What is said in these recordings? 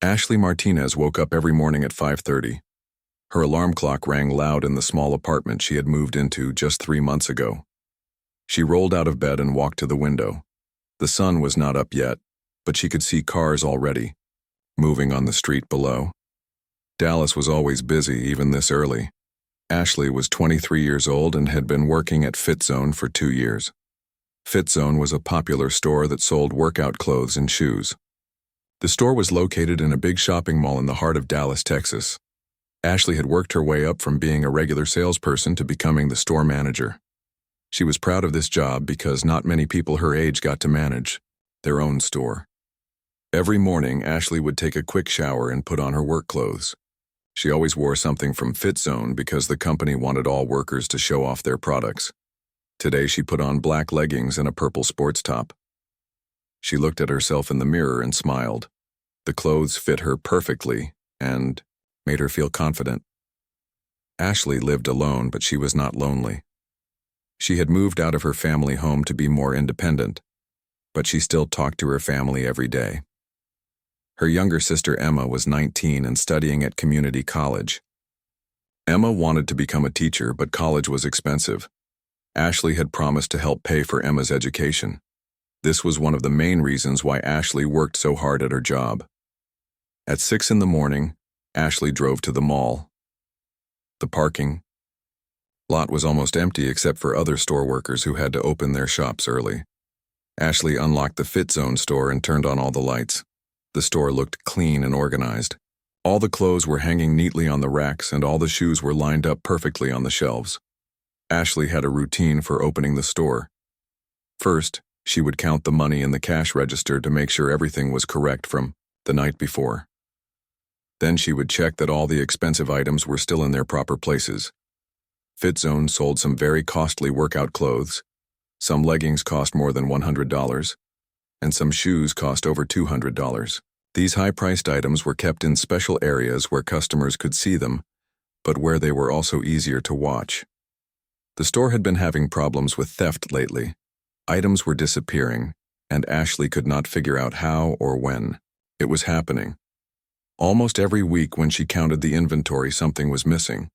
Ashley Martinez woke up every morning at 5:30. Her alarm clock rang loud in the small apartment she had moved into just 3 months ago. She rolled out of bed and walked to the window. The sun was not up yet, but she could see cars already, moving on the street below. Dallas was always busy, even this early. Ashley was 23 years old and had been working at Fit Zone for 2 years. Fit Zone was a popular store that sold workout clothes and shoes. The store was located in a big shopping mall in the heart of Dallas, Texas. Ashley had worked her way up from being a regular salesperson to becoming the store manager. She was proud of this job because not many people her age got to manage their own store. Every morning, Ashley would take a quick shower and put on her work clothes. She always wore something from Fit Zone because the company wanted all workers to show off their products. Today, she put on black leggings and a purple sports top. She looked at herself in the mirror and smiled. The clothes fit her perfectly and made her feel confident. Ashley lived alone, but she was not lonely. She had moved out of her family home to be more independent, but she still talked to her family every day. Her younger sister Emma was 19 and studying at community college. Emma wanted to become a teacher, but college was expensive. Ashley had promised to help pay for Emma's education. This was one of the main reasons why Ashley worked so hard at her job. At 6 in the morning, Ashley drove to the mall. The parking lot was almost empty except for other store workers who had to open their shops early. Ashley unlocked the Fit Zone store and turned on all the lights. The store looked clean and organized. All the clothes were hanging neatly on the racks and all the shoes were lined up perfectly on the shelves. Ashley had a routine for opening the store. First, she would count the money in the cash register to make sure everything was correct from the night before. Then she would check that all the expensive items were still in their proper places. Fit Zone sold some very costly workout clothes. Some leggings cost more than $100, and some shoes cost over $200. These high-priced items were kept in special areas where customers could see them, but where they were also easier to watch. The store had been having problems with theft lately. Items were disappearing, and Ashley could not figure out how or when it was happening. Almost every week when she counted the inventory, something was missing.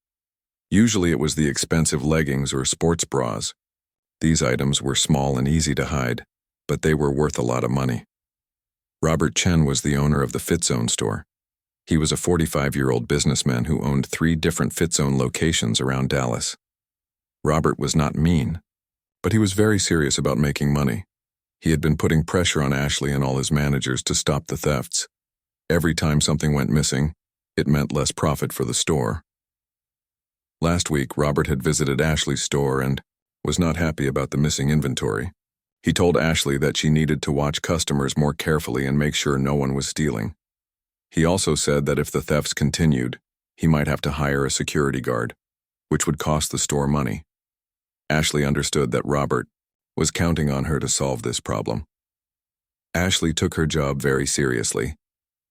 Usually it was the expensive leggings or sports bras. These items were small and easy to hide, but they were worth a lot of money. Robert Chen was the owner of the Fit Zone store. He was a 45-year-old businessman who owned 3 different Fit Zone locations around Dallas. Robert was not mean, but he was very serious about making money. He had been putting pressure on Ashley and all his managers to stop the thefts. Every time something went missing, it meant less profit for the store. Last week, Robert had visited Ashley's store and was not happy about the missing inventory. He told Ashley that she needed to watch customers more carefully and make sure no one was stealing. He also said that if the thefts continued, he might have to hire a security guard, which would cost the store money. Ashley understood that Robert was counting on her to solve this problem. Ashley took her job very seriously.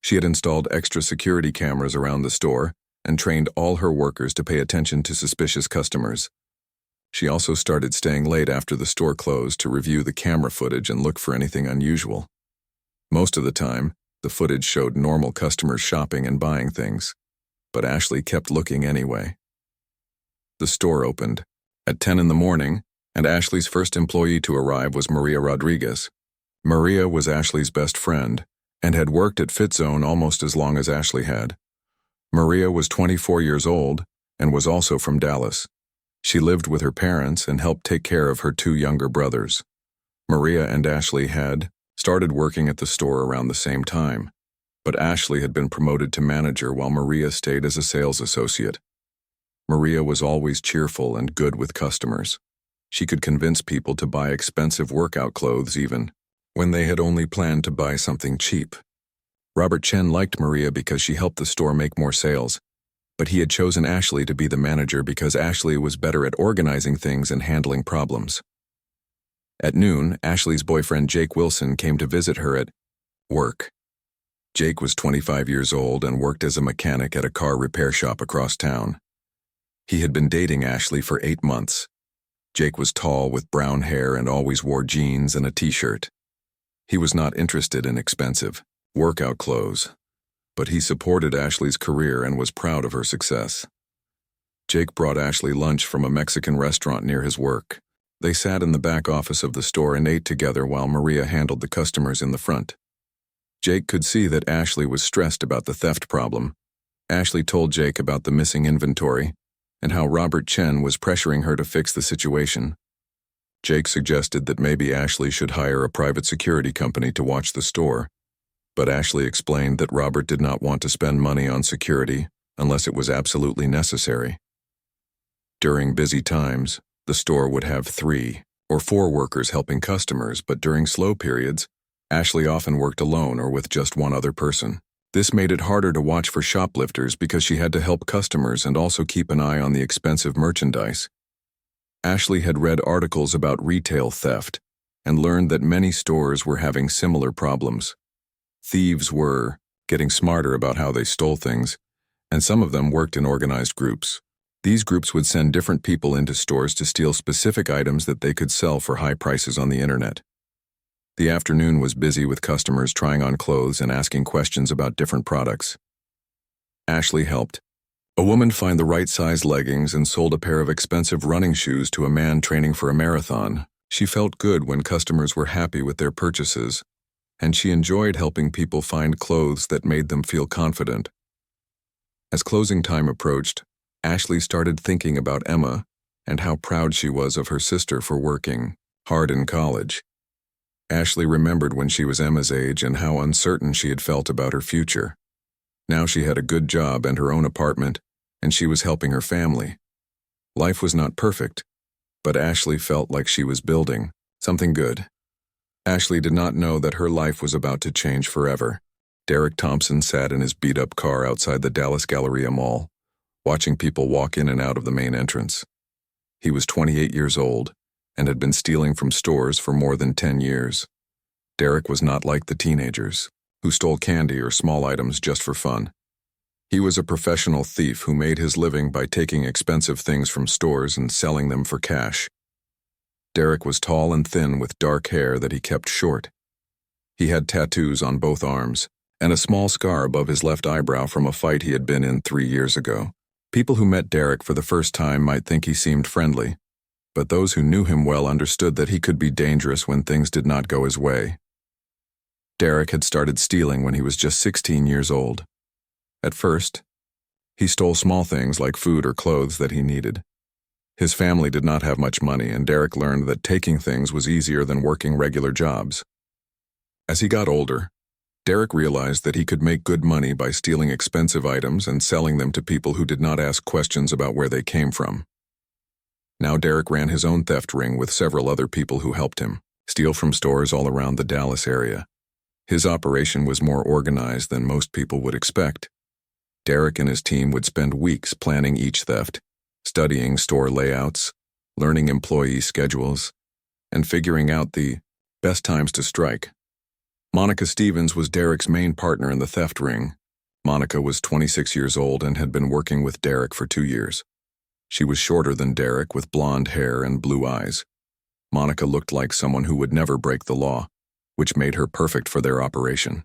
She had installed extra security cameras around the store and trained all her workers to pay attention to suspicious customers. She also started staying late after the store closed to review the camera footage and look for anything unusual. Most of the time, the footage showed normal customers shopping and buying things, but Ashley kept looking anyway. The store opened at 10 in the morning, and Ashley's first employee to arrive was Maria Rodriguez. Maria was Ashley's best friend and had worked at Fit Zone almost as long as Ashley had. Maria was 24 years old and was also from Dallas. She lived with her parents and helped take care of her 2 younger brothers. Maria and Ashley had started working at the store around the same time, but Ashley had been promoted to manager while Maria stayed as a sales associate. Maria was always cheerful and good with customers. She could convince people to buy expensive workout clothes even when they had only planned to buy something cheap. Robert Chen liked Maria because she helped the store make more sales, but he had chosen Ashley to be the manager because Ashley was better at organizing things and handling problems. At noon, Ashley's boyfriend Jake Wilson came to visit her at work. Jake was 25 years old and worked as a mechanic at a car repair shop across town. He had been dating Ashley for 8 months. Jake was tall with brown hair and always wore jeans and a t-shirt. He was not interested in expensive workout clothes. but he supported Ashley's career and was proud of her success. Jake brought Ashley lunch from a Mexican restaurant near his work. They sat in the back office of the store and ate together while Maria handled the customers in the front. Jake could see that Ashley was stressed about the theft problem. Ashley told Jake about the missing inventory and how Robert Chen was pressuring her to fix the situation. Jake suggested that maybe Ashley should hire a private security company to watch the store, but Ashley explained that Robert did not want to spend money on security unless it was absolutely necessary. During busy times, the store would have 3 or 4 workers helping customers, but during slow periods, Ashley often worked alone or with just one other person. This made it harder to watch for shoplifters because she had to help customers and also keep an eye on the expensive merchandise. Ashley had read articles about retail theft and learned that many stores were having similar problems. Thieves were getting smarter about how they stole things, and some of them worked in organized groups. These groups would send different people into stores to steal specific items that they could sell for high prices on the internet. The afternoon was busy with customers trying on clothes and asking questions about different products. Ashley helped a woman find the right size leggings and sold a pair of expensive running shoes to a man training for a marathon. She felt good when customers were happy with their purchases, and she enjoyed helping people find clothes that made them feel confident. As closing time approached, Ashley started thinking about Emma and how proud she was of her sister for working hard in college. Ashley remembered when she was Emma's age and how uncertain she had felt about her future. Now she had a good job and her own apartment, and she was helping her family. Life was not perfect, but Ashley felt like she was building something good. Ashley did not know that her life was about to change forever. Derek Thompson sat in his beat-up car outside the Dallas Galleria Mall, watching people walk in and out of the main entrance. He was 28 years old and had been stealing from stores for more than 10 years. Derek was not like the teenagers who stole candy or small items just for fun. He was a professional thief who made his living by taking expensive things from stores and selling them for cash. Derek was tall and thin with dark hair that he kept short. He had tattoos on both arms and a small scar above his left eyebrow from a fight he had been in 3 years ago. People who met Derek for the first time might think he seemed friendly, but those who knew him well understood that he could be dangerous when things did not go his way. Derek had started stealing when he was just 16 years old. At first, he stole small things like food or clothes that he needed. His family did not have much money, and Derek learned that taking things was easier than working regular jobs. As he got older, Derek realized that he could make good money by stealing expensive items and selling them to people who did not ask questions about where they came from. Now Derek ran his own theft ring with several other people who helped him steal from stores all around the Dallas area. His operation was more organized than most people would expect. Derek and his team would spend weeks planning each theft, studying store layouts, learning employee schedules, and figuring out the best times to strike. Monica Stevens was Derek's main partner in the theft ring. Monica was 26 years old and had been working with Derek for 2 years. She was shorter than Derek with blonde hair and blue eyes. Monica looked like someone who would never break the law, which made her perfect for their operation.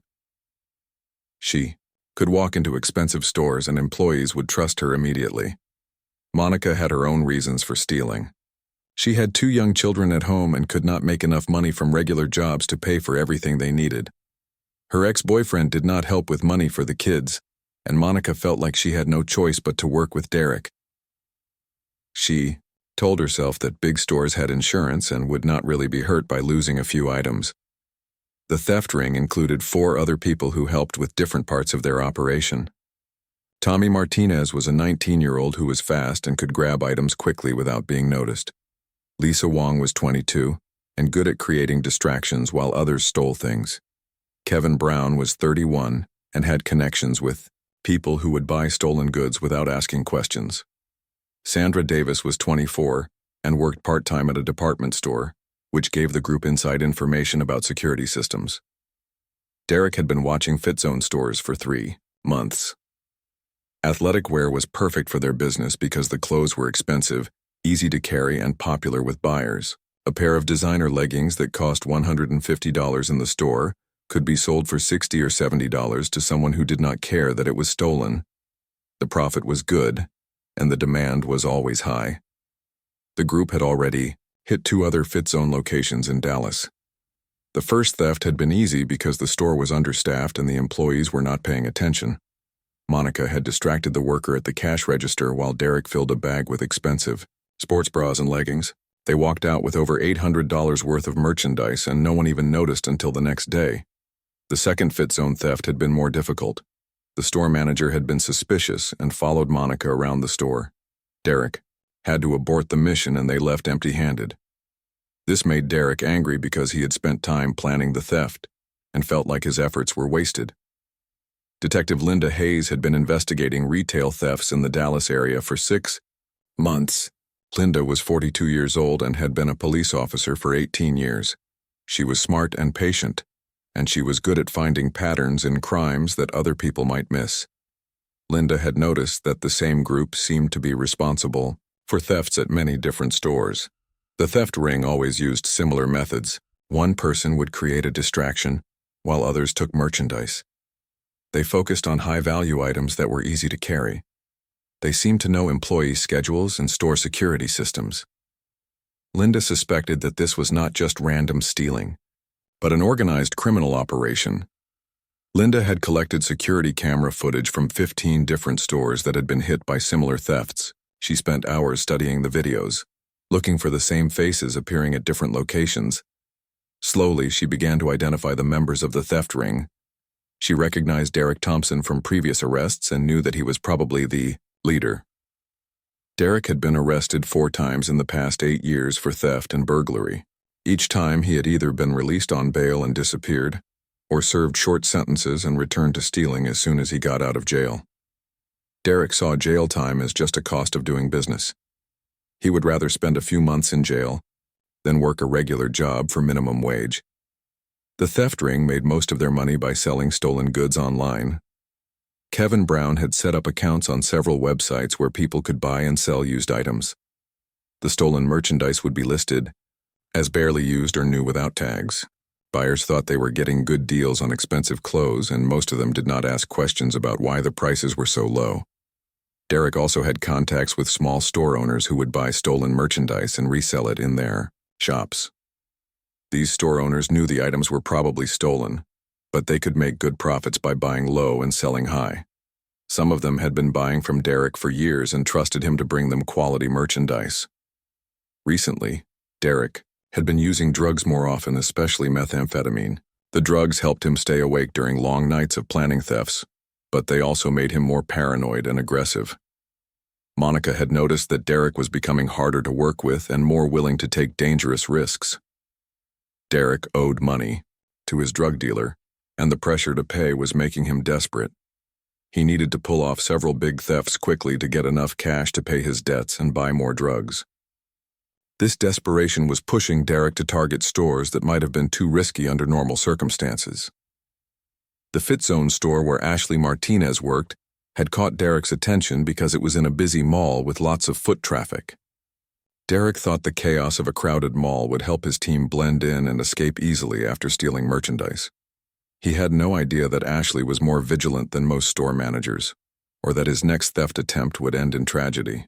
She could walk into expensive stores and employees would trust her immediately. Monica had her own reasons for stealing. She had 2 young children at home and could not make enough money from regular jobs to pay for everything they needed. Her ex-boyfriend did not help with money for the kids, and Monica felt like she had no choice but to work with Derek. She told herself that big stores had insurance and would not really be hurt by losing a few items. The theft ring included 4 other people who helped with different parts of their operation. Tommy Martinez was a 19-year-old who was fast and could grab items quickly without being noticed. Lisa Wong was 22 and good at creating distractions while others stole things. Kevin Brown was 31 and had connections with people who would buy stolen goods without asking questions. Sandra Davis was 24 and worked part-time at a department store, which gave the group inside information about security systems. Derek had been watching FitZone stores for 3 months. Athletic wear was perfect for their business because the clothes were expensive, easy to carry, and popular with buyers. A pair of designer leggings that cost $150 in the store could be sold for $60 or $70 to someone who did not care that it was stolen. The profit was good, and the demand was always high. The group had already hit 2 other Fit Zone locations in Dallas. The first theft had been easy because the store was understaffed and the employees were not paying attention. Monica had distracted the worker at the cash register while Derek filled a bag with expensive sports bras and leggings. They walked out with over $800 worth of merchandise and no one even noticed until the next day. The second Fit Zone theft had been more difficult. The store manager had been suspicious and followed Monica around the store. Derek had to abort the mission and they left empty-handed. This made Derek angry because he had spent time planning the theft and felt like his efforts were wasted. Detective Linda Hayes had been investigating retail thefts in the Dallas area for 6 months. Linda was 42 years old and had been a police officer for 18 years. She was smart and patient, and she was good at finding patterns in crimes that other people might miss. Linda had noticed that the same group seemed to be responsible for thefts at many different stores. The theft ring always used similar methods. One person would create a distraction, while others took merchandise. They focused on high-value items that were easy to carry. They seemed to know employee schedules and store security systems. Linda suspected that this was not just random stealing, but an organized criminal operation. Linda had collected security camera footage from 15 different stores that had been hit by similar thefts. She spent hours studying the videos, looking for the same faces appearing at different locations. Slowly, she began to identify the members of the theft ring. She recognized Derek Thompson from previous arrests and knew that he was probably the leader. Derek had been arrested 4 times in the past 8 years for theft and burglary. Each time he had either been released on bail and disappeared, or served short sentences and returned to stealing as soon as he got out of jail. Derek saw jail time as just a cost of doing business. He would rather spend a few months in jail than work a regular job for minimum wage. The theft ring made most of their money by selling stolen goods online. Kevin Brown had set up accounts on several websites where people could buy and sell used items. The stolen merchandise would be listed as barely used or new without tags. Buyers thought they were getting good deals on expensive clothes, and most of them did not ask questions about why the prices were so low. Derek also had contacts with small store owners who would buy stolen merchandise and resell it in their shops. These store owners knew the items were probably stolen, but they could make good profits by buying low and selling high. Some of them had been buying from Derek for years and trusted him to bring them quality merchandise. Recently, Derek had been using drugs more often, especially methamphetamine. The drugs helped him stay awake during long nights of planning thefts, but they also made him more paranoid and aggressive. Monica had noticed that Derek was becoming harder to work with and more willing to take dangerous risks. Derek owed money to his drug dealer, and the pressure to pay was making him desperate. He needed to pull off several big thefts quickly to get enough cash to pay his debts and buy more drugs. This desperation was pushing Derek to target stores that might have been too risky under normal circumstances. The Fit Zone store where Ashley Martinez worked had caught Derek's attention because it was in a busy mall with lots of foot traffic. Derek thought the chaos of a crowded mall would help his team blend in and escape easily after stealing merchandise. He had no idea that Ashley was more vigilant than most store managers, or that his next theft attempt would end in tragedy.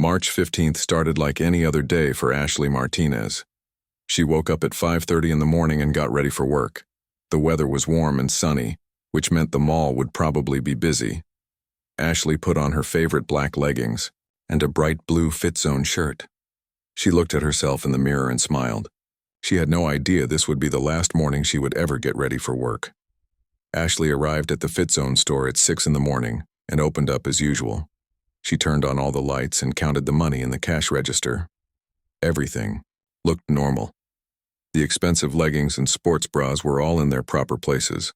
March 15th started like any other day for Ashley Martinez. She woke up at 5:30 in the morning and got ready for work. The weather was warm and sunny, which meant the mall would probably be busy. Ashley put on her favorite black leggings and a bright blue Fit Zone shirt. She looked at herself in the mirror and smiled. She had no idea this would be the last morning she would ever get ready for work. Ashley arrived at the Fit Zone store at 6 in the morning and opened up as usual. She turned on all the lights and counted the money in the cash register. Everything looked normal. The expensive leggings and sports bras were all in their proper places.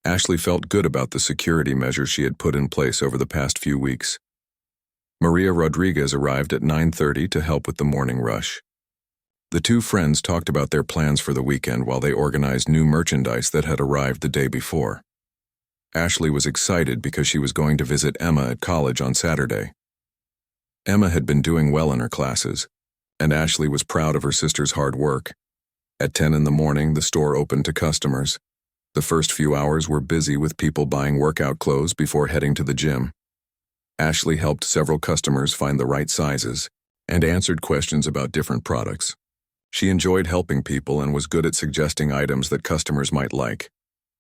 Ashley felt good about the security measures she had put in place over the past few weeks. Maria Rodriguez arrived at 9:30 to help with the morning rush. The two friends talked about their plans for the weekend while they organized new merchandise that had arrived the day before. Ashley was excited because she was going to visit Emma at college on Saturday. Emma had been doing well in her classes, and Ashley was proud of her sister's hard work. At 10 in the morning, the store opened to customers. The first few hours were busy with people buying workout clothes before heading to the gym. Ashley helped several customers find the right sizes and answered questions about different products. She enjoyed helping people and was good at suggesting items that customers might like.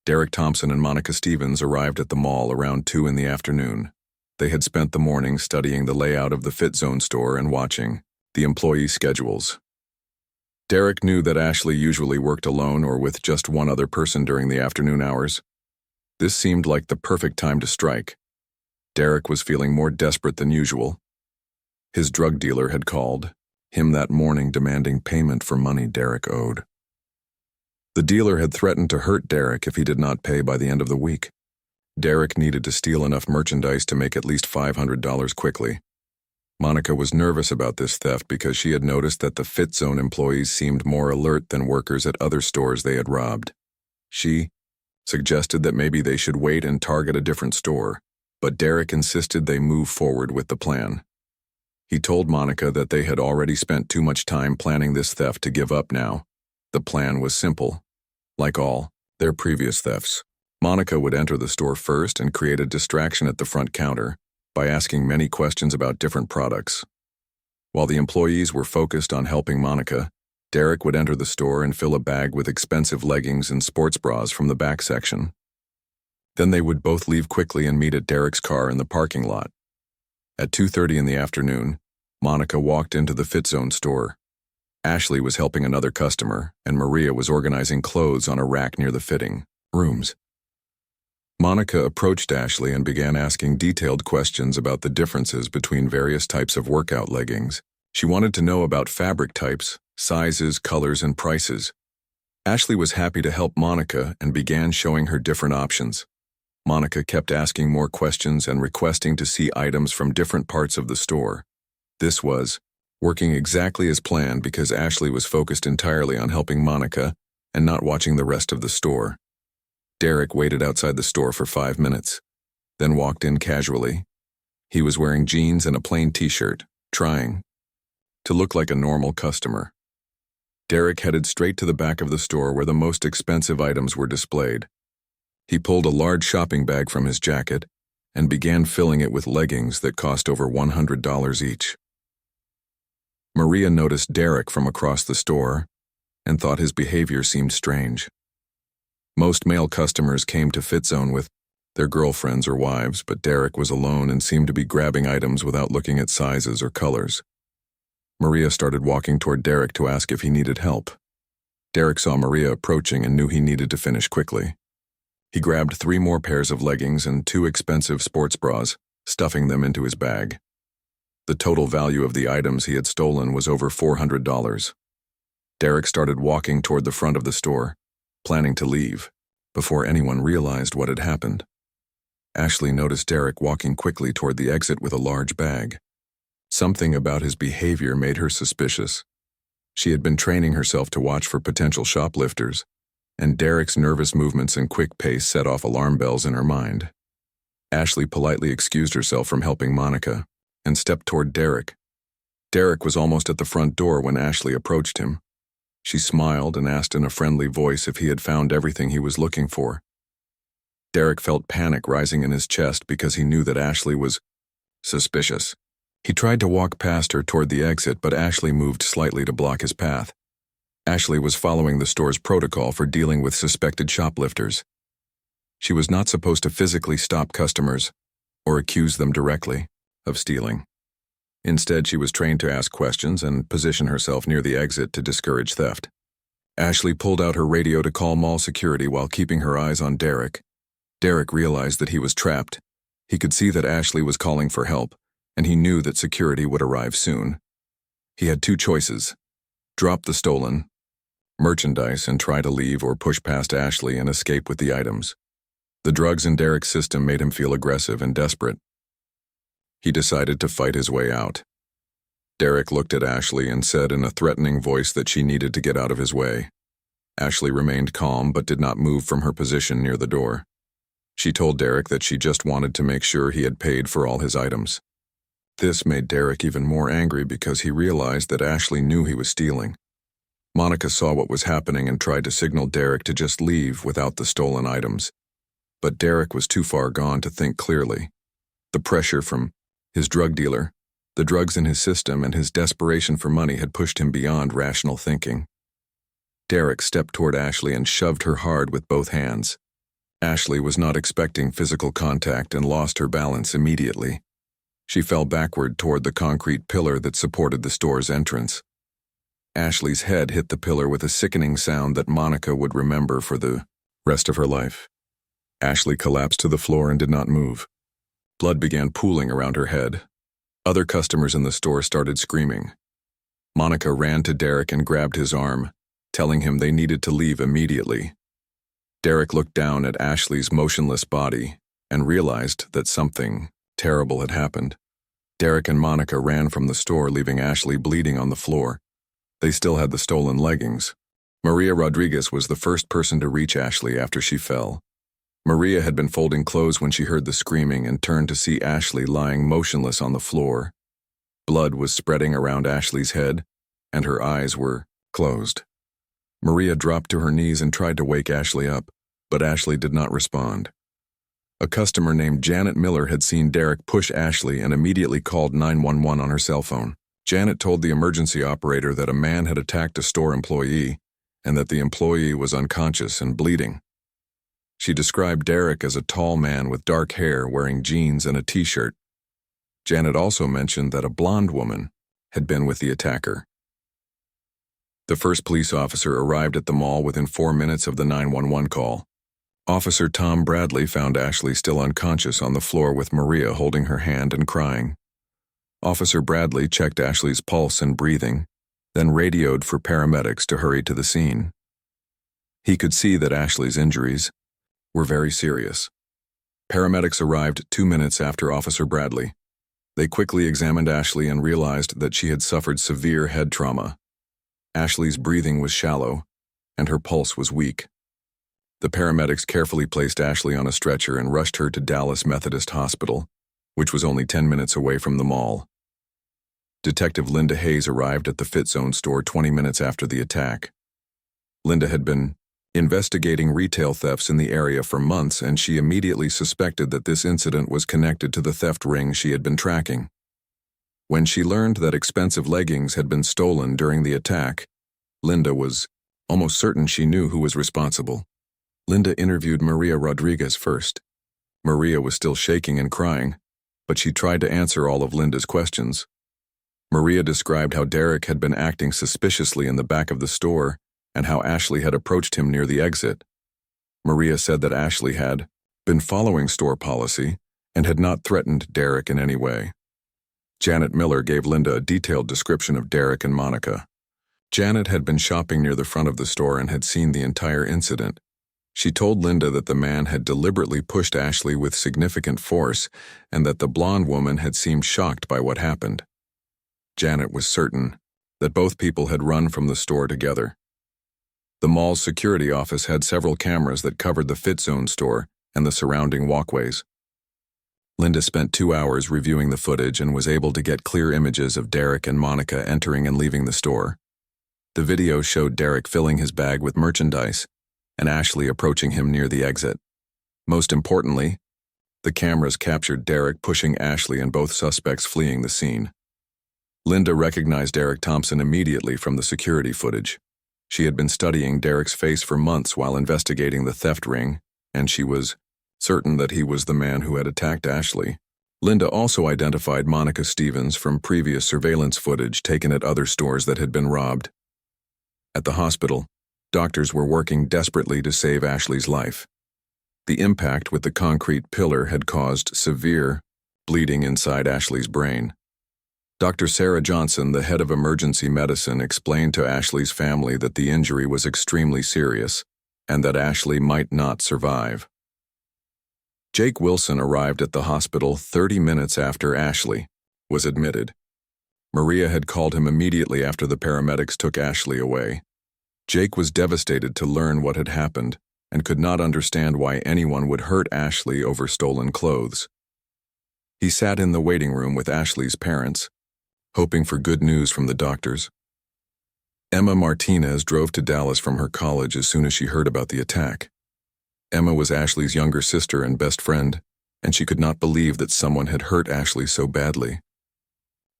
Derek Thompson and Monica Stevens arrived at the mall around 2 in the afternoon. They had spent the morning studying the layout of the Fit Zone store and watching the employee schedules. Derek knew that Ashley usually worked alone or with just one other person during the afternoon hours. This seemed like the perfect time to strike. Derek was feeling more desperate than usual. His drug dealer had called him that morning demanding payment for money Derek owed. The dealer had threatened to hurt Derek if he did not pay by the end of the week. Derek needed to steal enough merchandise to make at least $500 quickly. Monica was nervous about this theft because she had noticed that the Fit Zone employees seemed more alert than workers at other stores they had robbed. She suggested that maybe they should wait and target a different store, but Derek insisted they move forward with the plan. He told Monica that they had already spent too much time planning this theft to give up now. The plan was simple. Like all their previous thefts, Monica would enter the store first and create a distraction at the front counter by asking many questions about different products. While the employees were focused on helping Monica, Derek would enter the store and fill a bag with expensive leggings and sports bras from the back section. Then they would both leave quickly and meet at Derek's car in the parking lot. At 2:30 in the afternoon, Monica walked into the Fit Zone store. Ashley was helping another customer, and Maria was organizing clothes on a rack near the fitting rooms. Monica approached Ashley and began asking detailed questions about the differences between various types of workout leggings. She wanted to know about fabric types, sizes, colors, and prices. Ashley was happy to help Monica and began showing her different options. Monica kept asking more questions and requesting to see items from different parts of the store. This was working exactly as planned because Ashley was focused entirely on helping Monica and not watching the rest of the store. Derek waited outside the store for 5 minutes, then walked in casually. He was wearing jeans and a plain t-shirt, trying to look like a normal customer. Derek headed straight to the back of the store where the most expensive items were displayed. He pulled a large shopping bag from his jacket and began filling it with leggings that cost over $100 each. Maria noticed Derek from across the store and thought his behavior seemed strange. Most male customers came to Fit Zone with their girlfriends or wives, but Derek was alone and seemed to be grabbing items without looking at sizes or colors. Maria started walking toward Derek to ask if he needed help. Derek saw Maria approaching and knew he needed to finish quickly. He grabbed 3 more pairs of leggings and 2 expensive sports bras, stuffing them into his bag. The total value of the items he had stolen was over $400. Derek started walking toward the front of the store, planning to leave, before anyone realized what had happened. Ashley noticed Derek walking quickly toward the exit with a large bag. Something about his behavior made her suspicious. She had been training herself to watch for potential shoplifters, and Derek's nervous movements and quick pace set off alarm bells in her mind. Ashley politely excused herself from helping Monica and stepped toward Derek. Derek was almost at the front door when Ashley approached him. She smiled and asked in a friendly voice if he had found everything he was looking for. Derek felt panic rising in his chest because he knew that Ashley was suspicious. He tried to walk past her toward the exit, but Ashley moved slightly to block his path. Ashley was following the store's protocol for dealing with suspected shoplifters. She was not supposed to physically stop customers or accuse them directly of stealing. Instead, she was trained to ask questions and position herself near the exit to discourage theft. Ashley pulled out her radio to call mall security while keeping her eyes on Derek. Derek realized that he was trapped. He could see that Ashley was calling for help, and he knew that security would arrive soon. He had 2 choices: drop the stolen merchandise and try to leave, or push past Ashley and escape with the items. The drugs in Derek's system made him feel aggressive and desperate. He decided to fight his way out. Derek looked at Ashley and said in a threatening voice that she needed to get out of his way. Ashley remained calm but did not move from her position near the door. She told Derek that she just wanted to make sure he had paid for all his items. This made Derek even more angry because he realized that Ashley knew he was stealing. Monica saw what was happening and tried to signal Derek to just leave without the stolen items. But Derek was too far gone to think clearly. The pressure from his drug dealer, the drugs in his system, and his desperation for money had pushed him beyond rational thinking. Derek stepped toward Ashley and shoved her hard with both hands. Ashley was not expecting physical contact and lost her balance immediately. She fell backward toward the concrete pillar that supported the store's entrance. Ashley's head hit the pillar with a sickening sound that Monica would remember for the rest of her life. Ashley collapsed to the floor and did not move. Blood began pooling around her head. Other customers in the store started screaming. Monica ran to Derek and grabbed his arm, telling him they needed to leave immediately. Derek looked down at Ashley's motionless body and realized that something terrible had happened. Derek and Monica ran from the store, leaving Ashley bleeding on the floor. They still had the stolen leggings. Maria Rodriguez was the first person to reach Ashley after she fell. Maria had been folding clothes when she heard the screaming and turned to see Ashley lying motionless on the floor. Blood was spreading around Ashley's head, and her eyes were closed. Maria dropped to her knees and tried to wake Ashley up, but Ashley did not respond. A customer named Janet Miller had seen Derek push Ashley and immediately called 911 on her cell phone. Janet told the emergency operator that a man had attacked a store employee and that the employee was unconscious and bleeding. She described Derek as a tall man with dark hair wearing jeans and a t-shirt. Janet also mentioned that a blonde woman had been with the attacker. The first police officer arrived at the mall within 4 minutes of the 911 call. Officer Tom Bradley found Ashley still unconscious on the floor with Maria holding her hand and crying. Officer Bradley checked Ashley's pulse and breathing, then radioed for paramedics to hurry to the scene. He could see that Ashley's injuries were very serious. Paramedics arrived 2 minutes after Officer Bradley. They quickly examined Ashley and realized that she had suffered severe head trauma. Ashley's breathing was shallow, and her pulse was weak. The paramedics carefully placed Ashley on a stretcher and rushed her to Dallas Methodist Hospital, which was only 10 minutes away from the mall. Detective Linda Hayes arrived at the Fit Zone store 20 minutes after the attack. Linda had been investigating retail thefts in the area for months, and she immediately suspected that this incident was connected to the theft ring she had been tracking. When she learned that expensive leggings had been stolen during the attack, Linda was almost certain she knew who was responsible. Linda interviewed Maria Rodriguez first. Maria was still shaking and crying, but she tried to answer all of Linda's questions. Maria described how Derek had been acting suspiciously in the back of the store and how Ashley had approached him near the exit. Maria said that Ashley had been following store policy and had not threatened Derek in any way. Janet Miller gave Linda a detailed description of Derek and Monica. Janet had been shopping near the front of the store and had seen the entire incident. She told Linda that the man had deliberately pushed Ashley with significant force and that the blonde woman had seemed shocked by what happened. Janet was certain that both people had run from the store together. The mall's security office had several cameras that covered the Fit Zone store and the surrounding walkways. Linda spent 2 hours reviewing the footage and was able to get clear images of Derek and Monica entering and leaving the store. The video showed Derek filling his bag with merchandise and Ashley approaching him near the exit. Most importantly, the cameras captured Derek pushing Ashley and both suspects fleeing the scene. Linda recognized Derek Thompson immediately from the security footage. She had been studying Derek's face for months while investigating the theft ring, and she was certain that he was the man who had attacked Ashley. Linda also identified Monica Stevens from previous surveillance footage taken at other stores that had been robbed. At the hospital, doctors were working desperately to save Ashley's life. The impact with the concrete pillar had caused severe bleeding inside Ashley's brain. Dr. Sarah Johnson, the head of emergency medicine, explained to Ashley's family that the injury was extremely serious and that Ashley might not survive. Jake Wilson arrived at the hospital 30 minutes after Ashley was admitted. Maria had called him immediately after the paramedics took Ashley away. Jake was devastated to learn what had happened and could not understand why anyone would hurt Ashley over stolen clothes. He sat in the waiting room with Ashley's parents, hoping for good news from the doctors. Emma Martinez drove to Dallas from her college as soon as she heard about the attack. Emma was Ashley's younger sister and best friend, and she could not believe that someone had hurt Ashley so badly.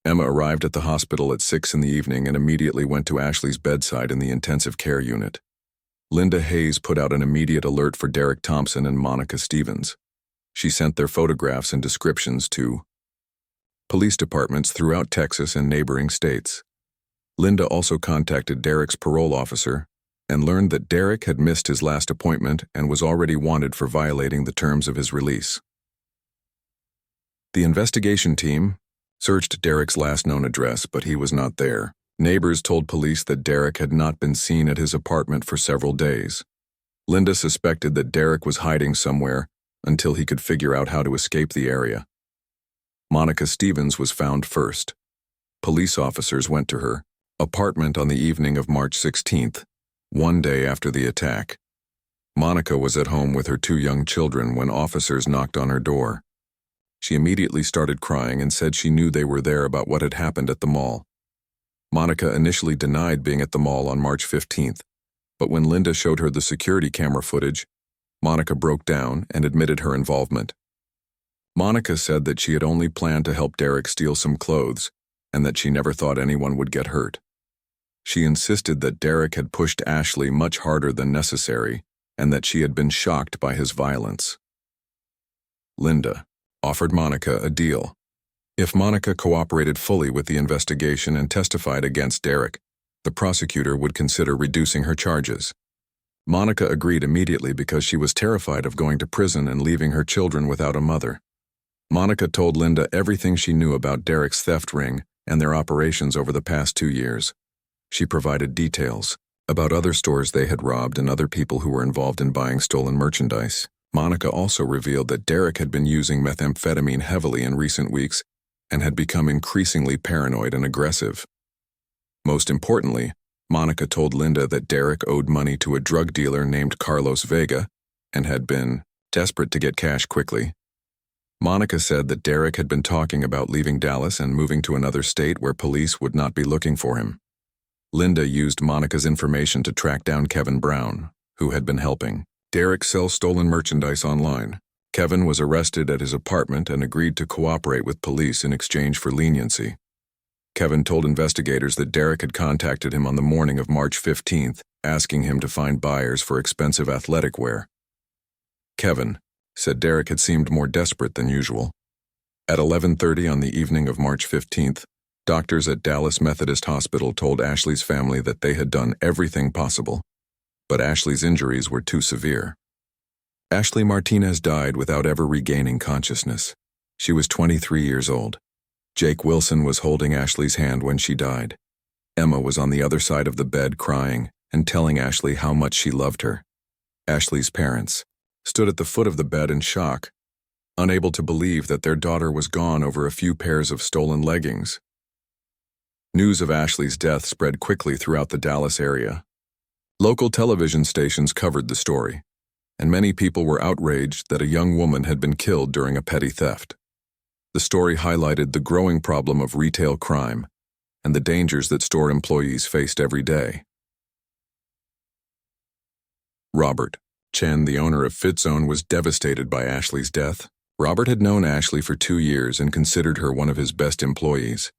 Emma arrived at the hospital at 6 in the evening and immediately went to Ashley's bedside in the intensive care unit. Linda Hayes put out an immediate alert for Derek Thompson and Monica Stevens. She sent their photographs and descriptions to police departments throughout Texas and neighboring states. Linda also contacted Derek's parole officer and learned that Derek had missed his last appointment and was already wanted for violating the terms of his release. The investigation team searched Derek's last known address, but he was not there. Neighbors told police that Derek had not been seen at his apartment for several days. Linda suspected that Derek was hiding somewhere until he could figure out how to escape the area. Monica Stevens was found first. Police officers went to her apartment on the evening of March 16th, one day after the attack. Monica was at home with her 2 young children when officers knocked on her door. She immediately started crying and said she knew they were there about what had happened at the mall. Monica initially denied being at the mall on March 15th, but when Linda showed her the security camera footage, Monica broke down and admitted her involvement. Monica said that she had only planned to help Derek steal some clothes and that she never thought anyone would get hurt. She insisted that Derek had pushed Ashley much harder than necessary and that she had been shocked by his violence. Linda offered Monica a deal. If Monica cooperated fully with the investigation and testified against Derek, the prosecutor would consider reducing her charges. Monica agreed immediately because she was terrified of going to prison and leaving her children without a mother. Monica told Linda everything she knew about Derek's theft ring and their operations over the past 2 years. She provided details about other stores they had robbed and other people who were involved in buying stolen merchandise. Monica also revealed that Derek had been using methamphetamine heavily in recent weeks and had become increasingly paranoid and aggressive. Most importantly, Monica told Linda that Derek owed money to a drug dealer named Carlos Vega and had been desperate to get cash quickly. Monica said that Derek had been talking about leaving Dallas and moving to another state where police would not be looking for him. Linda used Monica's information to track down Kevin Brown, who had been helping Derek sell stolen merchandise online. Kevin was arrested at his apartment and agreed to cooperate with police in exchange for leniency. Kevin told investigators that Derek had contacted him on the morning of March 15th, asking him to find buyers for expensive athletic wear. Kevin said Derek had seemed more desperate than usual. At 11:30 on the evening of March 15th, doctors at Dallas Methodist Hospital told Ashley's family that they had done everything possible, but Ashley's injuries were too severe. Ashley Martinez died without ever regaining consciousness. She was 23 years old. Jake Wilson was holding Ashley's hand when she died. Emma was on the other side of the bed crying and telling Ashley how much she loved her. Ashley's parents stood at the foot of the bed in shock, unable to believe that their daughter was gone over a few pairs of stolen leggings. News of Ashley's death spread quickly throughout the Dallas area. Local television stations covered the story, and many people were outraged that a young woman had been killed during a petty theft. The story highlighted the growing problem of retail crime and the dangers that store employees faced every day. Robert Chen, the owner of FitZone, was devastated by Ashley's death. Robert had known Ashley for 2 years and considered her one of his best employees.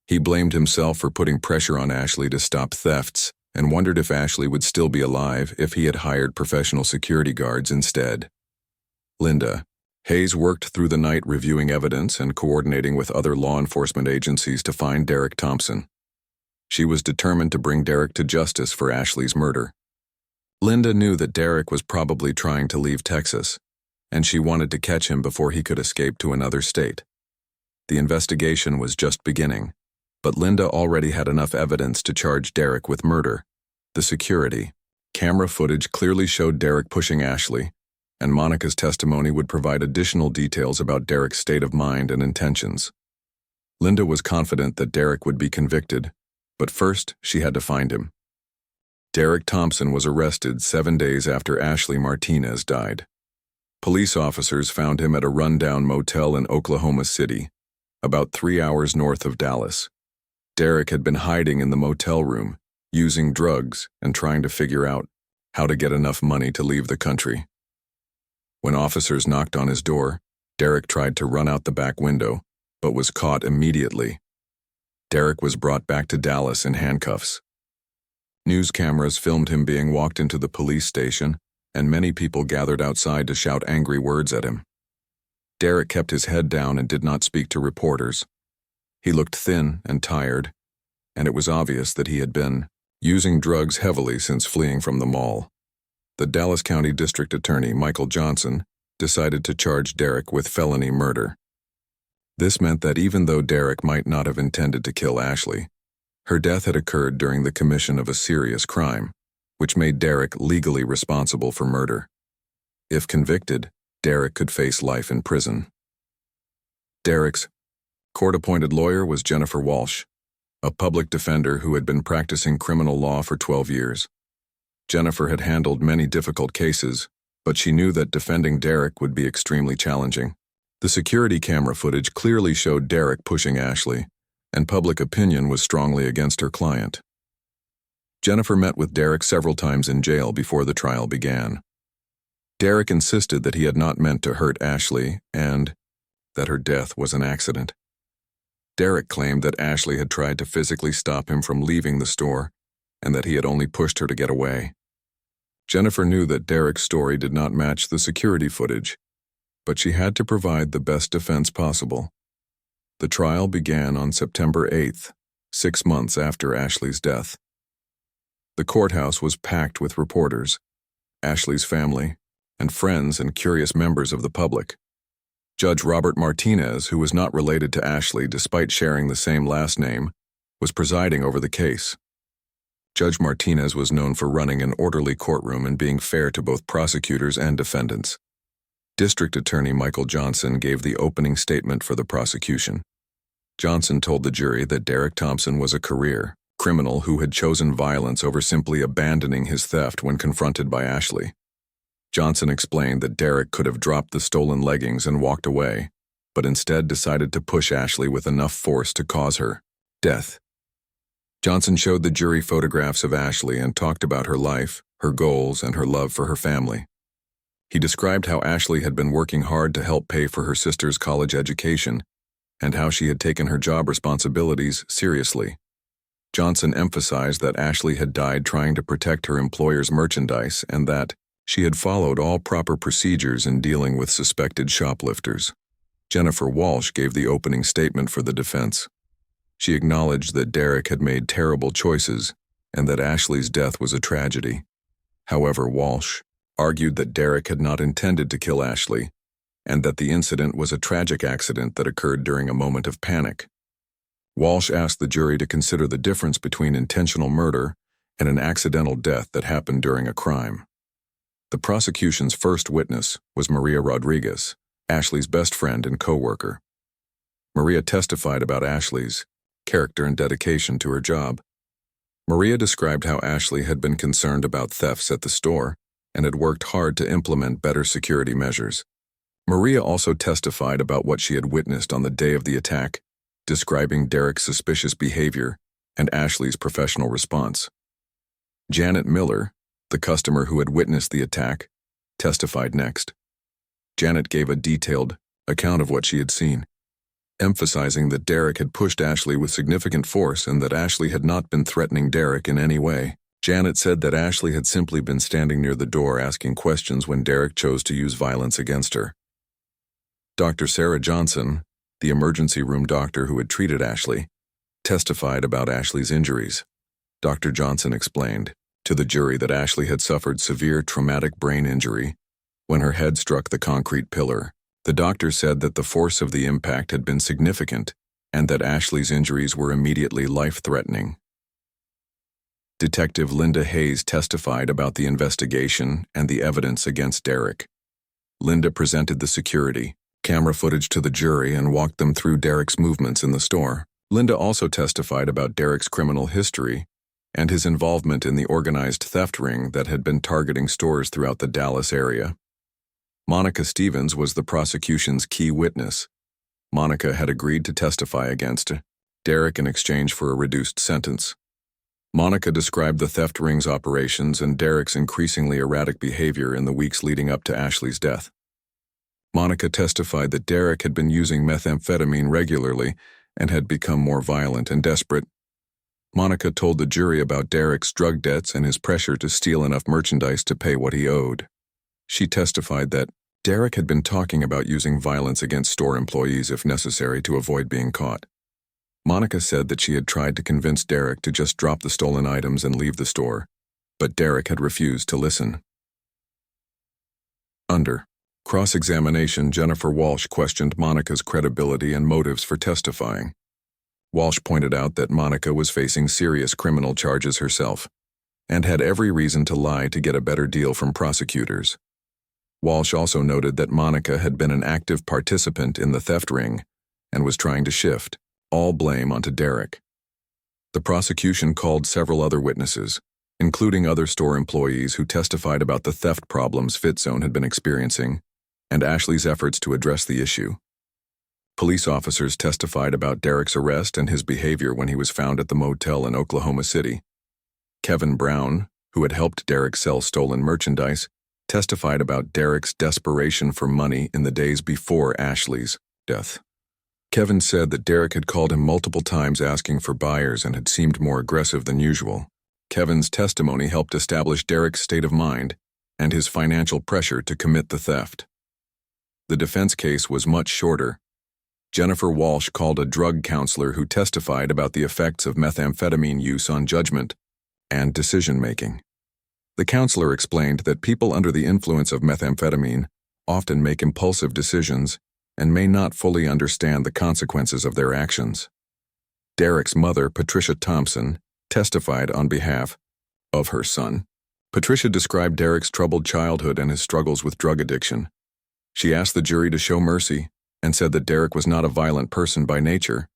He blamed himself for putting pressure on Ashley to stop thefts and wondered if Ashley would still be alive if he had hired professional security guards instead. Linda Hayes worked through the night reviewing evidence and coordinating with other law enforcement agencies to find Derek Thompson. She was determined to bring Derek to justice for Ashley's murder. Linda knew that Derek was probably trying to leave Texas, and she wanted to catch him before he could escape to another state. The investigation was just beginning, but Linda already had enough evidence to charge Derek with murder. The security camera footage clearly showed Derek pushing Ashley, and Monica's testimony would provide additional details about Derek's state of mind and intentions. Linda was confident that Derek would be convicted, but first she had to find him. Derek Thompson was arrested 7 days after Ashley Martinez died. Police officers found him at a rundown motel in Oklahoma City, about 3 hours north of Dallas. Derek had been hiding in the motel room, using drugs, and trying to figure out how to get enough money to leave the country. When officers knocked on his door, Derek tried to run out the back window, but was caught immediately. Derek was brought back to Dallas in handcuffs. News cameras filmed him being walked into the police station, and many people gathered outside to shout angry words at him. Derek kept his head down and did not speak to reporters. He looked thin and tired, and it was obvious that he had been using drugs heavily since fleeing from the mall. The Dallas County District Attorney, Michael Johnson, decided to charge Derek with felony murder. This meant that even though Derek might not have intended to kill Ashley, her death had occurred during the commission of a serious crime, which made Derek legally responsible for murder. If convicted, Derek could face life in prison. Derek's court-appointed lawyer was Jennifer Walsh, a public defender who had been practicing criminal law for 12 years. Jennifer had handled many difficult cases, but she knew that defending Derek would be extremely challenging. The security camera footage clearly showed Derek pushing Ashley, and public opinion was strongly against her client. Jennifer met with Derek several times in jail before the trial began. Derek insisted that he had not meant to hurt Ashley and that her death was an accident. Derek claimed that Ashley had tried to physically stop him from leaving the store and that he had only pushed her to get away. Jennifer knew that Derek's story did not match the security footage, but she had to provide the best defense possible. The trial began on September 8th, 6 months after Ashley's death. The courthouse was packed with reporters, Ashley's family, and friends and curious members of the public. Judge Robert Martinez, who was not related to Ashley despite sharing the same last name, was presiding over the case. Judge Martinez was known for running an orderly courtroom and being fair to both prosecutors and defendants. District Attorney Michael Johnson gave the opening statement for the prosecution. Johnson told the jury that Derek Thompson was a career criminal who had chosen violence over simply abandoning his theft when confronted by Ashley. Johnson explained that Derek could have dropped the stolen leggings and walked away, but instead decided to push Ashley with enough force to cause her death. Johnson showed the jury photographs of Ashley and talked about her life, her goals, and her love for her family. He described how Ashley had been working hard to help pay for her sister's college education and how she had taken her job responsibilities seriously. Johnson emphasized that Ashley had died trying to protect her employer's merchandise and that she had followed all proper procedures in dealing with suspected shoplifters. Jennifer Walsh gave the opening statement for the defense. She acknowledged that Derek had made terrible choices and that Ashley's death was a tragedy. However, Walsh argued that Derek had not intended to kill Ashley and that the incident was a tragic accident that occurred during a moment of panic. Walsh asked the jury to consider the difference between intentional murder and an accidental death that happened during a crime. The prosecution's first witness was Maria Rodriguez, Ashley's best friend and co-worker. Maria testified about Ashley's character and dedication to her job. Maria described how Ashley had been concerned about thefts at the store and had worked hard to implement better security measures. Maria also testified about what she had witnessed on the day of the attack, describing Derek's suspicious behavior and Ashley's professional response. Janet Miller, the customer who had witnessed the attack, testified next. Janet gave a detailed account of what she had seen, emphasizing that Derek had pushed Ashley with significant force and that Ashley had not been threatening Derek in any way. Janet said that Ashley had simply been standing near the door asking questions when Derek chose to use violence against her. Dr. Sarah Johnson, the emergency room doctor who had treated Ashley, testified about Ashley's injuries. Dr. Johnson explained to the jury that Ashley had suffered severe traumatic brain injury when her head struck the concrete pillar. The doctor said that the force of the impact had been significant and that Ashley's injuries were immediately life-threatening. Detective Linda Hayes testified about the investigation and the evidence against Derek. Linda presented the security camera footage to the jury and walked them through Derek's movements in the store. Linda also testified about Derek's criminal history and his involvement in the organized theft ring that had been targeting stores throughout the Dallas area. Monica Stevens was the prosecution's key witness. Monica had agreed to testify against Derek in exchange for a reduced sentence. Monica described the theft ring's operations and Derek's increasingly erratic behavior in the weeks leading up to Ashley's death. Monica testified that Derek had been using methamphetamine regularly and had become more violent and desperate. Monica told the jury about Derek's drug debts and his pressure to steal enough merchandise to pay what he owed. She testified that Derek had been talking about using violence against store employees if necessary to avoid being caught. Monica said that she had tried to convince Derek to just drop the stolen items and leave the store, but Derek had refused to listen. Under cross-examination, Jennifer Walsh questioned Monica's credibility and motives for testifying. Walsh pointed out that Monica was facing serious criminal charges herself and had every reason to lie to get a better deal from prosecutors. Walsh also noted that Monica had been an active participant in the theft ring and was trying to shift all blame onto Derek. The prosecution called several other witnesses, including other store employees who testified about the theft problems FitZone had been experiencing and Ashley's efforts to address the issue. Police officers testified about Derek's arrest and his behavior when he was found at the motel in Oklahoma City. Kevin Brown, who had helped Derek sell stolen merchandise, testified about Derek's desperation for money in the days before Ashley's death. Kevin said that Derek had called him multiple times asking for buyers and had seemed more aggressive than usual. Kevin's testimony helped establish Derek's state of mind and his financial pressure to commit the theft. The defense case was much shorter. Jennifer Walsh called a drug counselor who testified about the effects of methamphetamine use on judgment and decision-making. The counselor explained that people under the influence of methamphetamine often make impulsive decisions and may not fully understand the consequences of their actions. Derek's mother, Patricia Thompson, testified on behalf of her son. Patricia described Derek's troubled childhood and his struggles with drug addiction. She asked the jury to show mercy and said that Derek was not a violent person by nature.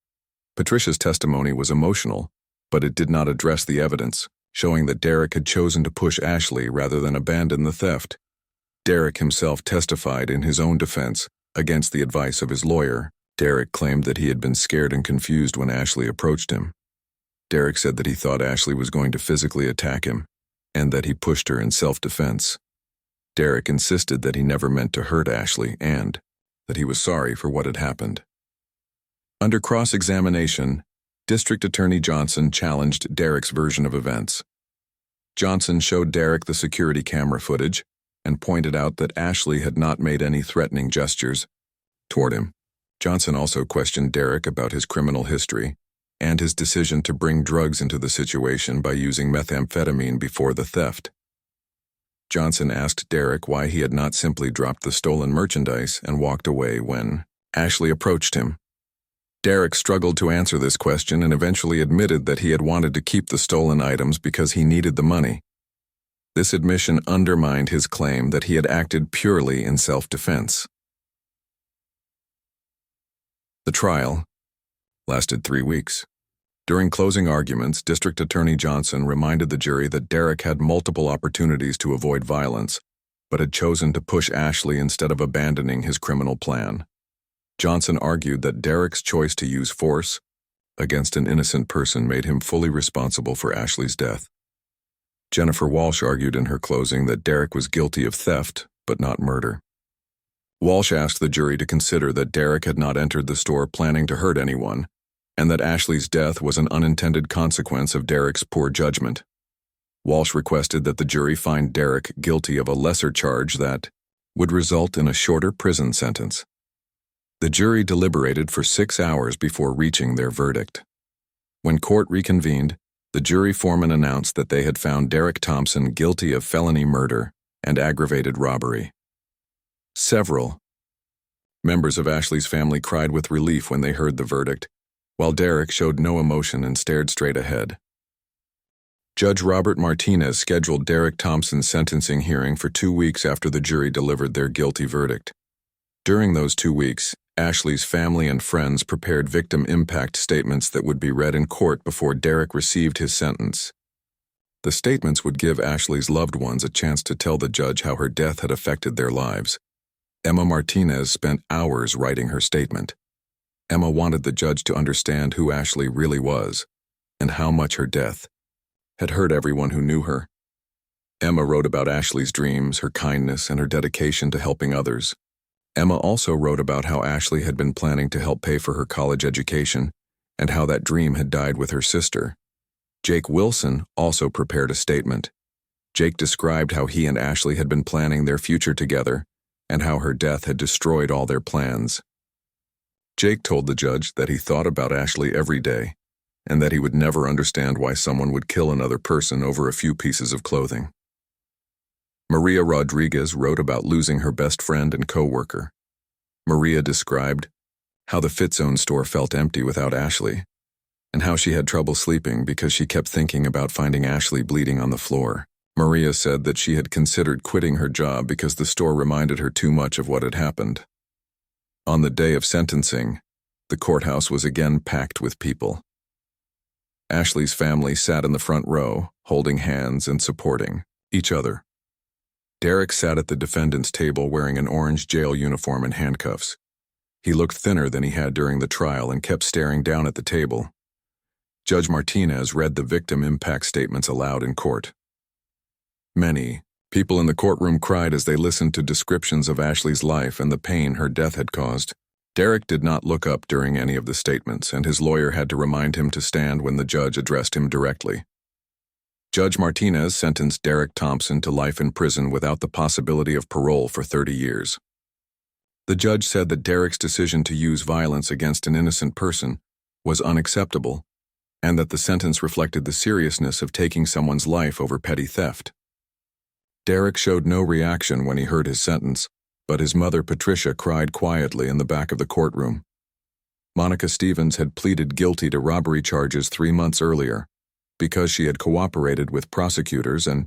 Patricia's testimony was emotional, but it did not address the evidence, showing that Derek had chosen to push Ashley rather than abandon the theft. Derek himself testified in his own defense against the advice of his lawyer. Derek claimed that he had been scared and confused when Ashley approached him. Derek said that he thought Ashley was going to physically attack him and that he pushed her in self-defense. Derek insisted that he never meant to hurt Ashley and that he was sorry for what had happened. Under cross-examination, District Attorney Johnson challenged Derek's version of events. Johnson showed Derek the security camera footage and pointed out that Ashley had not made any threatening gestures toward him. Johnson also questioned Derek about his criminal history and his decision to bring drugs into the situation by using methamphetamine before the theft. Johnson asked Derek why he had not simply dropped the stolen merchandise and walked away when Ashley approached him. Derek struggled to answer this question and eventually admitted that he had wanted to keep the stolen items because he needed the money. This admission undermined his claim that he had acted purely in self-defense. The trial lasted 3 weeks. During closing arguments, District Attorney Johnson reminded the jury that Derek had multiple opportunities to avoid violence, but had chosen to push Ashley instead of abandoning his criminal plan. Johnson argued that Derek's choice to use force against an innocent person made him fully responsible for Ashley's death. Jennifer Walsh argued in her closing that Derek was guilty of theft, but not murder. Walsh asked the jury to consider that Derek had not entered the store planning to hurt anyone, and that Ashley's death was an unintended consequence of Derek's poor judgment. Walsh requested that the jury find Derek guilty of a lesser charge that would result in a shorter prison sentence. The jury deliberated for 6 hours before reaching their verdict. When court reconvened, the jury foreman announced that they had found Derek Thompson guilty of felony murder and aggravated robbery. Several members of Ashley's family cried with relief when they heard the verdict, while Derek showed no emotion and stared straight ahead. Judge Robert Martinez scheduled Derek Thompson's sentencing hearing for 2 weeks after the jury delivered their guilty verdict. During those 2 weeks, Ashley's family and friends prepared victim impact statements that would be read in court before Derek received his sentence. The statements would give Ashley's loved ones a chance to tell the judge how her death had affected their lives. Emma Martinez spent hours writing her statement. Emma wanted the judge to understand who Ashley really was and how much her death had hurt everyone who knew her. Emma wrote about Ashley's dreams, her kindness, and her dedication to helping others. Emma also wrote about how Ashley had been planning to help pay for her college education and how that dream had died with her sister. Jake Wilson also prepared a statement. Jake described how he and Ashley had been planning their future together and how her death had destroyed all their plans. Jake told the judge that he thought about Ashley every day and that he would never understand why someone would kill another person over a few pieces of clothing. Maria Rodriguez wrote about losing her best friend and co-worker. Maria described how the FitZone store felt empty without Ashley, and how she had trouble sleeping because she kept thinking about finding Ashley bleeding on the floor. Maria said that she had considered quitting her job because the store reminded her too much of what had happened. On the day of sentencing, the courthouse was again packed with people. Ashley's family sat in the front row, holding hands and supporting each other. Derek sat at the defendant's table wearing an orange jail uniform and handcuffs. He looked thinner than he had during the trial and kept staring down at the table. Judge Martinez read the victim impact statements aloud in court. Many people in the courtroom cried as they listened to descriptions of Ashley's life and the pain her death had caused. Derek did not look up during any of the statements, and his lawyer had to remind him to stand when the judge addressed him directly. Judge Martinez sentenced Derek Thompson to life in prison without the possibility of parole for 30 years. The judge said that Derek's decision to use violence against an innocent person was unacceptable, and that the sentence reflected the seriousness of taking someone's life over petty theft. Derek showed no reaction when he heard his sentence, but his mother Patricia cried quietly in the back of the courtroom. Monica Stevens had pleaded guilty to robbery charges 3 months earlier. Because she had cooperated with prosecutors and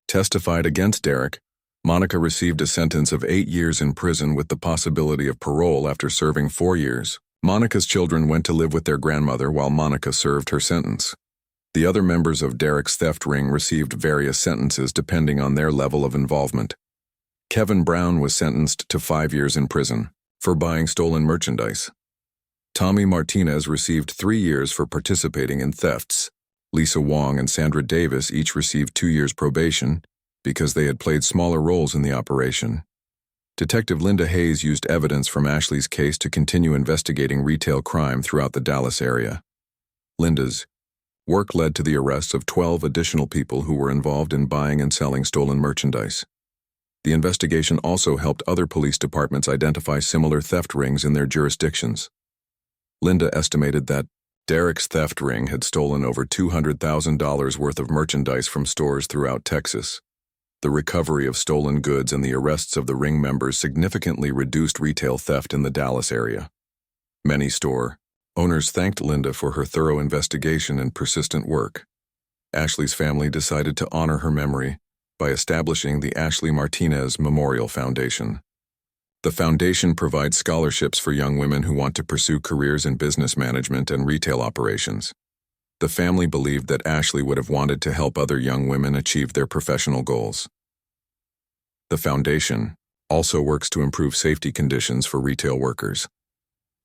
testified against Derek, Monica received a sentence of 8 years in prison with the possibility of parole after serving 4 years. Monica's children went to live with their grandmother while Monica served her sentence. The other members of Derek's theft ring received various sentences depending on their level of involvement. Kevin Brown was sentenced to 5 years in prison for buying stolen merchandise. Tommy Martinez received 3 years for participating in thefts. Lisa Wong and Sandra Davis each received 2 years probation because they had played smaller roles in the operation. Detective Linda Hayes used evidence from Ashley's case to continue investigating retail crime throughout the Dallas area. Linda's work led to the arrests of 12 additional people who were involved in buying and selling stolen merchandise. The investigation also helped other police departments identify similar theft rings in their jurisdictions. Linda estimated that Derek's theft ring had stolen over $200,000 worth of merchandise from stores throughout Texas. The recovery of stolen goods and the arrests of the ring members significantly reduced retail theft in the Dallas area. Many store owners thanked Linda for her thorough investigation and persistent work. Ashley's family decided to honor her memory by establishing the Ashley Martinez Memorial Foundation. The foundation provides scholarships for young women who want to pursue careers in business management and retail operations. The family believed that Ashley would have wanted to help other young women achieve their professional goals. The foundation also works to improve safety conditions for retail workers.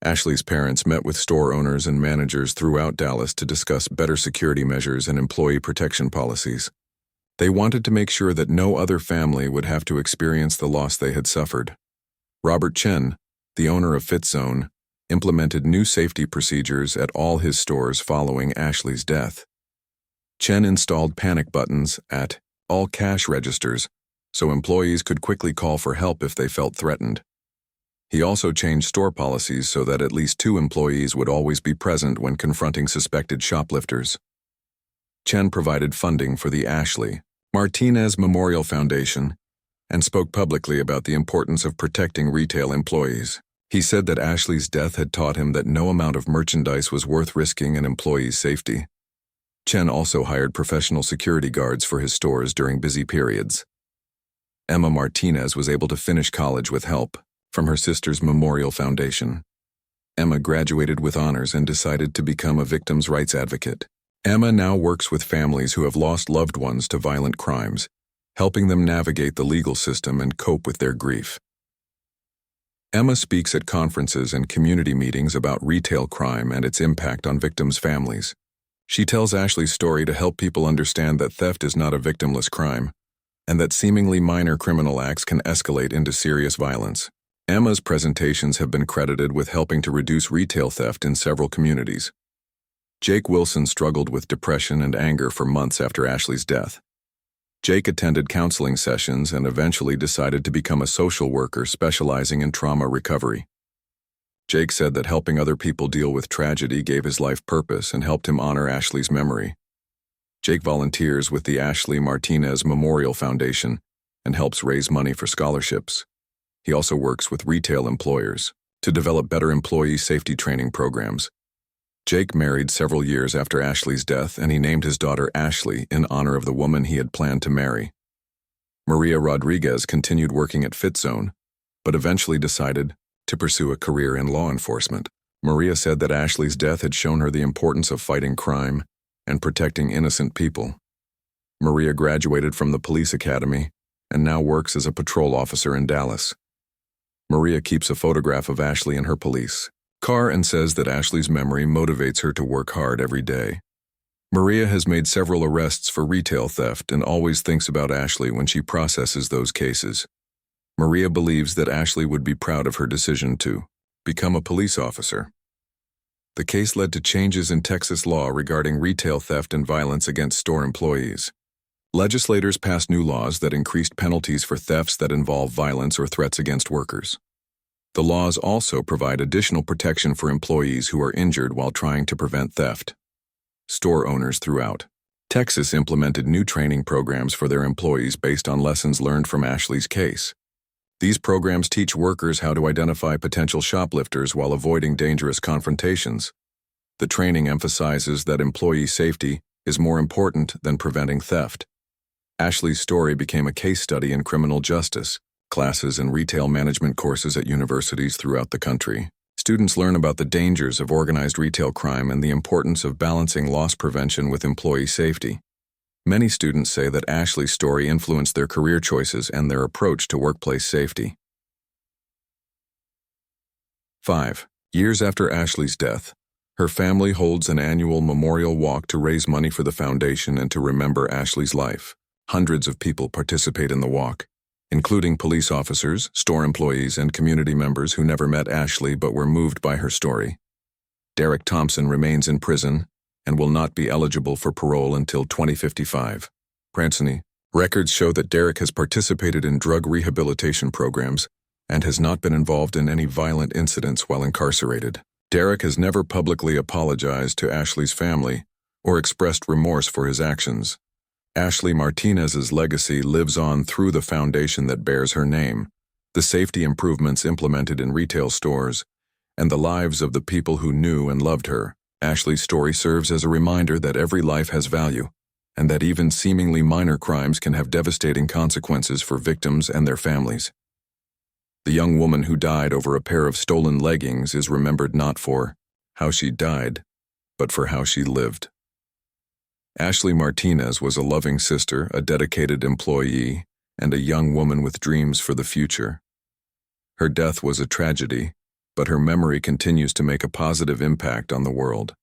Ashley's parents met with store owners and managers throughout Dallas to discuss better security measures and employee protection policies. They wanted to make sure that no other family would have to experience the loss they had suffered. Robert Chen, the owner of FitZone, implemented new safety procedures at all his stores following Ashley's death. Chen installed panic buttons at all cash registers so employees could quickly call for help if they felt threatened. He also changed store policies so that at least 2 employees would always be present when confronting suspected shoplifters. Chen provided funding for the Ashley Martinez Memorial Foundation and spoke publicly about the importance of protecting retail employees. He said that Ashley's death had taught him that no amount of merchandise was worth risking an employee's safety. Chen also hired professional security guards for his stores during busy periods. Emma Martinez was able to finish college with help from her sister's Memorial Foundation. Emma graduated with honors and decided to become a victims' rights advocate. Emma now works with families who have lost loved ones to violent crimes, helping them navigate the legal system and cope with their grief. Emma speaks at conferences and community meetings about retail crime and its impact on victims' families. She tells Ashley's story to help people understand that theft is not a victimless crime, and that seemingly minor criminal acts can escalate into serious violence. Emma's presentations have been credited with helping to reduce retail theft in several communities. Jake Wilson struggled with depression and anger for months after Ashley's death. Jake attended counseling sessions and eventually decided to become a social worker specializing in trauma recovery. Jake said that helping other people deal with tragedy gave his life purpose and helped him honor Ashley's memory. Jake volunteers with the Ashley Martinez Memorial Foundation and helps raise money for scholarships. He also works with retail employers to develop better employee safety training programs. Jake married several years after Ashley's death, and he named his daughter Ashley in honor of the woman he had planned to marry. Maria Rodriguez continued working at FitZone, but eventually decided to pursue a career in law enforcement. Maria said that Ashley's death had shown her the importance of fighting crime and protecting innocent people. Maria graduated from the police academy and now works as a patrol officer in Dallas. Maria keeps a photograph of Ashley in her police car and says that Ashley's memory motivates her to work hard every day. Maria has made several arrests for retail theft and always thinks about Ashley when she processes those cases. Maria believes that Ashley would be proud of her decision to become a police officer. The case led to changes in Texas law regarding retail theft and violence against store employees. Legislators passed new laws that increased penalties for thefts that involve violence or threats against workers. The laws also provide additional protection for employees who are injured while trying to prevent theft. Store owners throughout Texas implemented new training programs for their employees based on lessons learned from Ashley's case. These programs teach workers how to identify potential shoplifters while avoiding dangerous confrontations. The training emphasizes that employee safety is more important than preventing theft. Ashley's story became a case study in criminal justice classes and retail management courses at universities throughout the country. Students learn about the dangers of organized retail crime and the importance of balancing loss prevention with employee safety. Many students say that Ashley's story influenced their career choices and their approach to workplace safety. 5 years after Ashley's death, her family holds an annual memorial walk to raise money for the foundation and to remember Ashley's life. Hundreds of people participate in the walk, including police officers, store employees, and community members who never met Ashley but were moved by her story. Derek Thompson remains in prison and will not be eligible for parole until 2055. Prancini. Records show that Derek has participated in drug rehabilitation programs and has not been involved in any violent incidents while incarcerated. Derek has never publicly apologized to Ashley's family or expressed remorse for his actions. Ashley Martinez's legacy lives on through the foundation that bears her name, the safety improvements implemented in retail stores, and the lives of the people who knew and loved her. Ashley's story serves as a reminder that every life has value, and that even seemingly minor crimes can have devastating consequences for victims and their families. The young woman who died over a pair of stolen leggings is remembered not for how she died, but for how she lived. Ashley Martinez was a loving sister, a dedicated employee, and a young woman with dreams for the future. Her death was a tragedy, but her memory continues to make a positive impact on the world.